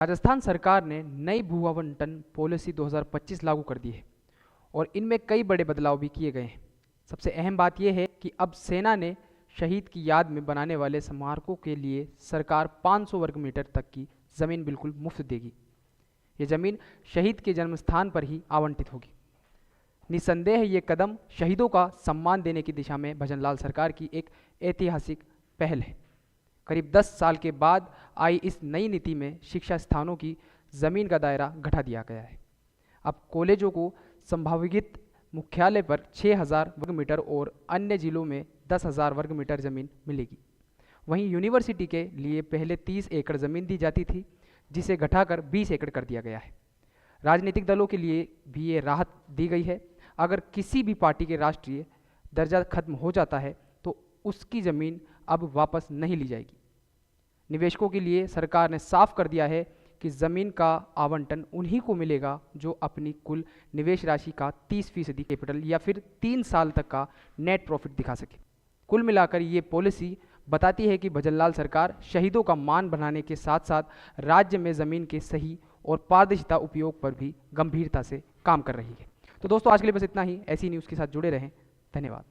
राजस्थान सरकार ने नई भू आवंटन पॉलिसी 2025 लागू कर दी है और इनमें कई बड़े बदलाव भी किए गए हैं। सबसे अहम बात यह है कि अब सेना ने शहीद की याद में बनाने वाले स्मारकों के लिए सरकार 500 वर्ग मीटर तक की ज़मीन बिल्कुल मुफ्त देगी। ये ज़मीन शहीद के जन्म स्थान पर ही आवंटित होगी। निस्संदेह ये कदम शहीदों का सम्मान देने की दिशा में भजनलाल सरकार की एक ऐतिहासिक पहल है। करीब 10 साल के बाद आई इस नई नीति में शिक्षा स्थानों की ज़मीन का दायरा घटा दिया गया है। अब कॉलेजों को संभावित मुख्यालय पर 6000 वर्ग मीटर और अन्य जिलों में 10,000 वर्ग मीटर ज़मीन मिलेगी। वहीं यूनिवर्सिटी के लिए पहले 30 एकड़ ज़मीन दी जाती थी, जिसे घटाकर 20 एकड़ कर दिया गया है। राजनीतिक दलों के लिए भी ये राहत दी गई है। अगर किसी भी पार्टी के राष्ट्रीय दर्जा खत्म हो जाता है तो उसकी ज़मीन अब वापस नहीं ली जाएगी। निवेशकों के लिए सरकार ने साफ कर दिया है कि ज़मीन का आवंटन उन्हीं को मिलेगा जो अपनी कुल निवेश राशि का 30% कैपिटल या फिर 3 साल तक का नेट प्रॉफिट दिखा सके। कुल मिलाकर ये पॉलिसी बताती है कि भजनलाल सरकार शहीदों का मान बढ़ाने के साथ साथ राज्य में ज़मीन के सही और पारदर्शिता उपयोग पर भी गंभीरता से काम कर रही है। तो दोस्तों, आज के लिए बस इतना ही। ऐसी न्यूज़ के साथ जुड़े रहें। धन्यवाद।